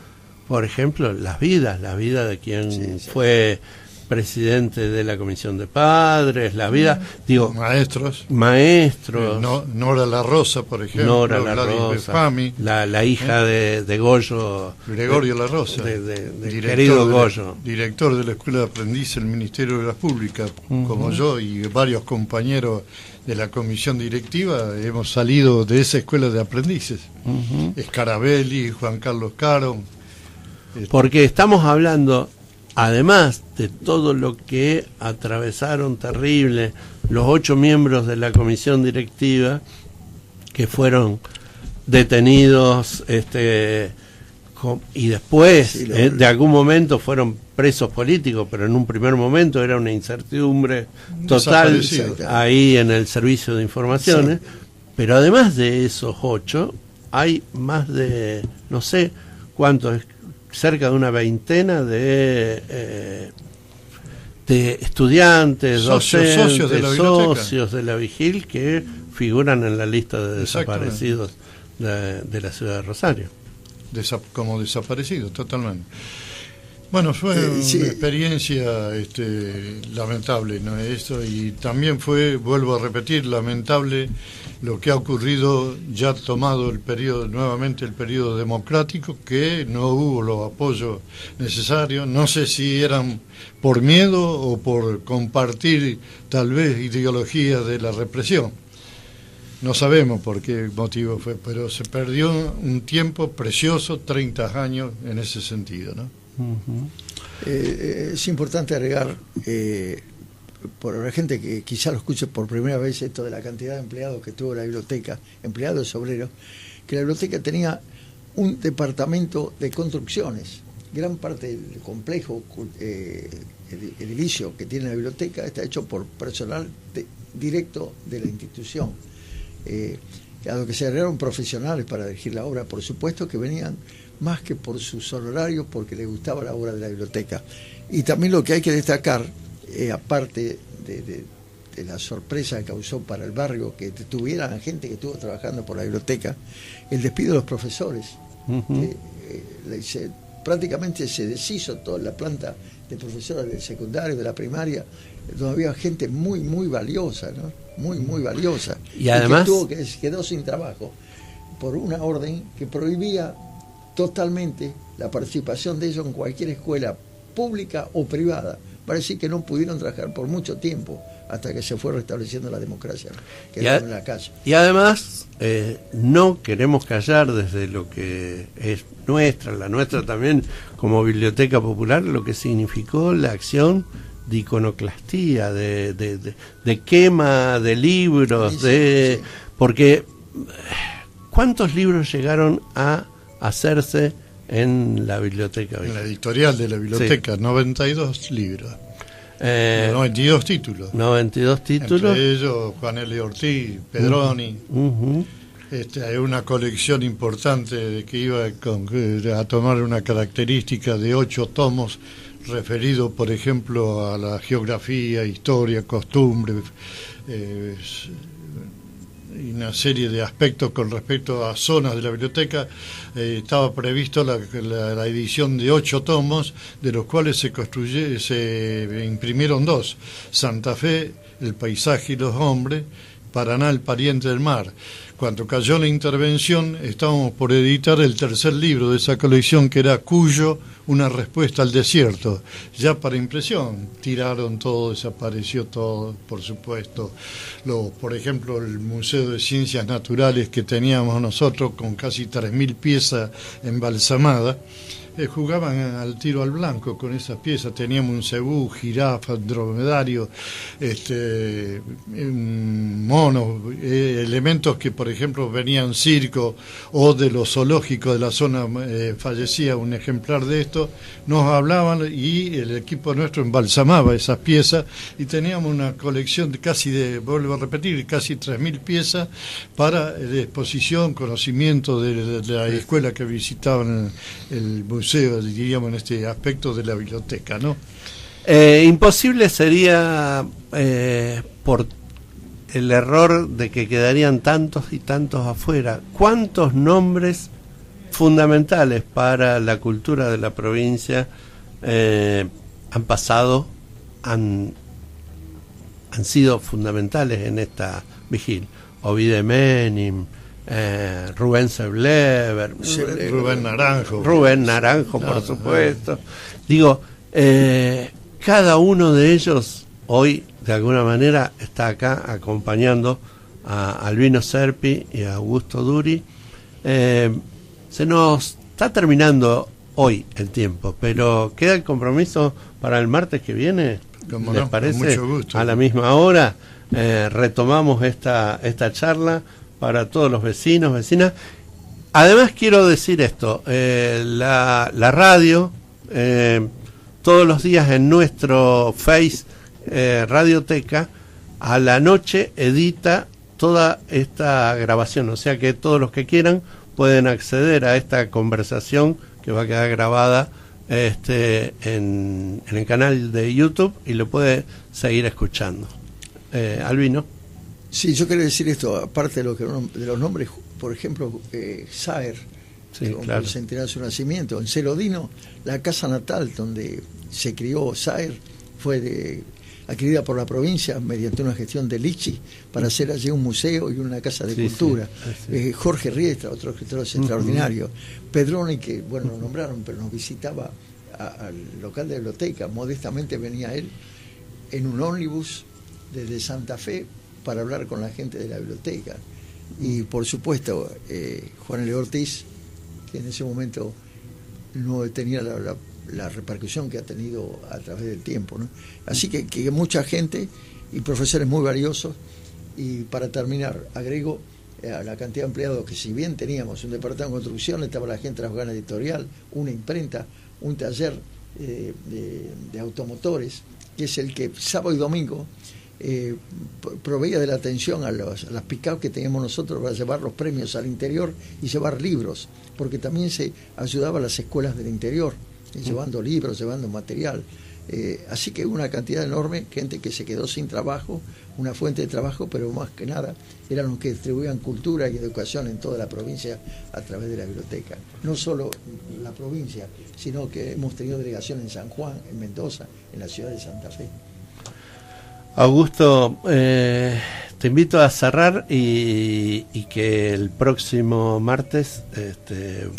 por ejemplo, las vidas de quien fue presidente de la Comisión de Padres, la vida, digo, maestros. Nora La Rosa, por ejemplo, la hija de Goyo, Gregorio La Rosa, querido Goyo, director de la Escuela de Aprendiz del Ministerio de las Públicas, como yo y varios compañeros de la comisión directiva, hemos salido de esa escuela de aprendices. Scarabelli, Juan Carlos Caro. Porque estamos hablando, además de todo lo que atravesaron terrible los 8 miembros de la comisión directiva que fueron detenidos y después de algún momento fueron presos políticos, pero en un primer momento era una incertidumbre total ahí en el servicio de informaciones. Pero además de esos 8 hay más de, no sé cuántos, cerca de una veintena de estudiantes, docentes, socios de la Vigil que figuran en la lista de desaparecidos de la ciudad de Rosario. Como desaparecidos, totalmente. Bueno, fue una experiencia lamentable, ¿no? Esto, y también fue, vuelvo a repetir, lamentable lo que ha ocurrido, ya tomado nuevamente el periodo democrático, que no hubo los apoyos necesarios. No sé si eran por miedo o por compartir tal vez ideologías de la represión. No sabemos por qué motivo fue, pero se perdió un tiempo precioso, 30 años en ese sentido, ¿no? Es importante agregar, por la gente que quizá lo escuche por primera vez, esto de la cantidad de empleados que tuvo la biblioteca, empleados obreros, que la biblioteca tenía un departamento de construcciones. Gran parte del complejo edilicio que tiene la biblioteca está hecho por personal directo de la institución. A lo que se agregaron profesionales para dirigir la obra, por supuesto que venían más que por sus honorarios, porque les gustaba la obra de la biblioteca. Y también lo que hay que destacar, aparte de la sorpresa que causó para el barrio que tuvieran gente que estuvo trabajando por la biblioteca, el despido de los profesores. Prácticamente se deshizo toda la planta de profesores del secundario, de la primaria, donde había gente muy, muy valiosa, ¿no? Muy valiosa. Y además que quedó sin trabajo por una orden que prohibía totalmente la participación de ellos en cualquier escuela pública o privada. Parece que no pudieron trabajar por mucho tiempo hasta que se fue restableciendo la democracia que en la calle. Y además no queremos callar desde lo que es la nuestra también como Biblioteca Popular, lo que significó la acción de iconoclastía, de quema de libros, sí. Porque ¿cuántos libros llegaron a hacerse en la biblioteca? En la editorial de la biblioteca, sí. 92 libros. 92 títulos. 92 títulos. Entre ellos Juan L. Ortiz, Pedroni. Hay una colección importante que iba a tomar una característica de 8 tomos referido, por ejemplo, a la geografía, historia, costumbres, y una serie de aspectos con respecto a zonas de la biblioteca. Estaba previsto la edición de 8 tomos, de los cuales se imprimieron 2: Santa Fe, El paisaje y los hombres; Paraná, el pariente del mar. Cuando cayó la intervención, estábamos por editar el 3er libro de esa colección, que era Cuyo, una respuesta al desierto. Ya para impresión, tiraron todo, desapareció todo, por supuesto. Por ejemplo, el Museo de Ciencias Naturales que teníamos nosotros, con casi 3.000 piezas embalsamadas, jugaban al tiro al blanco con esas piezas. Teníamos un cebú, jirafa, dromedario, monos, elementos que, por ejemplo, venían circo o de los zoológicos de la zona. Fallecía un ejemplar de esto, nos hablaban y el equipo nuestro embalsamaba esas piezas, y teníamos una colección vuelvo a repetir, casi 3.000 piezas para de exposición, conocimiento de la escuela que visitaban el museo, diríamos, en este aspecto de la biblioteca, ¿no? Imposible sería, por el error de que quedarían tantos y tantos afuera. ¿Cuántos nombres fundamentales para la cultura de la provincia han pasado, han sido fundamentales en esta vigilia? Ovide Menim, Rubén Seblever, Rubén Naranjo, por supuesto. Digo, cada uno de ellos hoy de alguna manera está acá acompañando a Albino Serpi y a Augusto Duri. Se nos está terminando hoy el tiempo, pero queda el compromiso para el martes que viene. ¿Les parece? Con mucho gusto. A la misma hora retomamos esta charla para todos los vecinos, vecinas. Además quiero decir esto, la radio, todos los días en nuestro Face Radioteca, a la noche edita toda esta grabación, o sea que todos los que quieran pueden acceder a esta conversación que va a quedar grabada en el canal de YouTube, y lo puede seguir escuchando. Albino. Sí, yo quiero decir esto, aparte de los nombres, por ejemplo, Saer, sí, claro, el centenario de su nacimiento. En Celodino, la casa natal donde se crió Saer fue adquirida por la provincia mediante una gestión de Lichi para hacer allí un museo y una casa de cultura. Sí. Jorge Riestra, otro escritor extraordinario. Pedroni, que bueno, lo nombraron, pero nos visitaba al local de biblioteca. Modestamente venía él en un ómnibus desde Santa Fe para hablar con la gente de la biblioteca. Y por supuesto, Juan L. Ortiz, que en ese momento no tenía la repercusión que ha tenido a través del tiempo, ¿no? Así que mucha gente y profesores muy valiosos. Y para terminar, agrego a la cantidad de empleados que, si bien teníamos un departamento de construcción, estaba la gente trabajando en editorial, una imprenta, un taller de automotores, que es el que sábado y domingo proveía de la atención a las pick-up que teníamos nosotros para llevar los premios al interior y llevar libros, porque también se ayudaba a las escuelas del interior, llevando libros, llevando material. Así que una cantidad enorme, gente que se quedó sin trabajo, una fuente de trabajo, pero más que nada eran los que distribuían cultura y educación en toda la provincia a través de la biblioteca. No solo la provincia, sino que hemos tenido delegación en San Juan, en Mendoza, en la ciudad de Santa Fe. Augusto, te invito a cerrar y que el próximo martes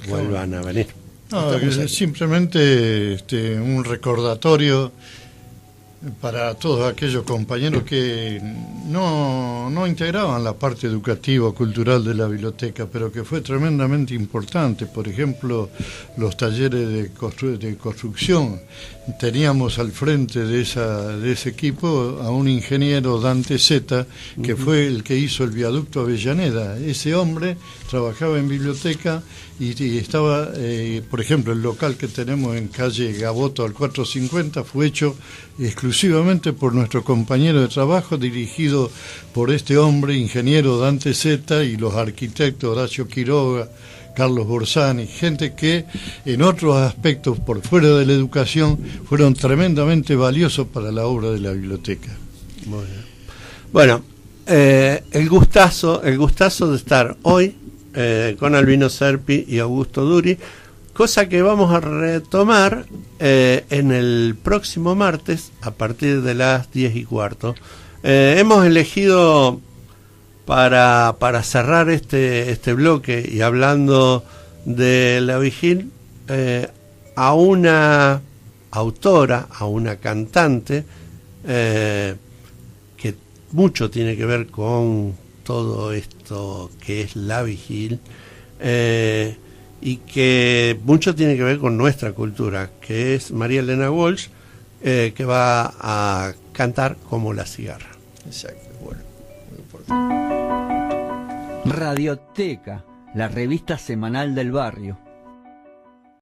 vuelvan a venir. No, simplemente un recordatorio para todos aquellos compañeros que no integraban la parte educativa o cultural de la biblioteca, pero que fue tremendamente importante. Por ejemplo, los talleres de construcción. Teníamos al frente de ese equipo a un ingeniero, Dante Zeta, que fue el que hizo el viaducto Avellaneda. Ese hombre trabajaba en biblioteca y estaba, por ejemplo, el local que tenemos en calle Gaboto al 450 fue hecho exclusivamente por nuestro compañero de trabajo, dirigido por este hombre, ingeniero Dante Zeta, y los arquitectos Horacio Quiroga, Carlos Borsani, gente que en otros aspectos por fuera de la educación fueron tremendamente valiosos para la obra de la biblioteca. Muy bien. Bueno, el gustazo de estar hoy con Albino Serpi y Augusto Duri, cosa que vamos a retomar en el próximo martes a partir de las 10:15. Hemos elegido para cerrar este bloque y hablando de la Vigil, a una autora, a una cantante que mucho tiene que ver con todo esto que es la Vigil, y que mucho tiene que ver con nuestra cultura, que es María Elena Walsh, que va a cantar Como la cigarra. Exacto, bueno, muy importante. Radioteca, la revista semanal del barrio.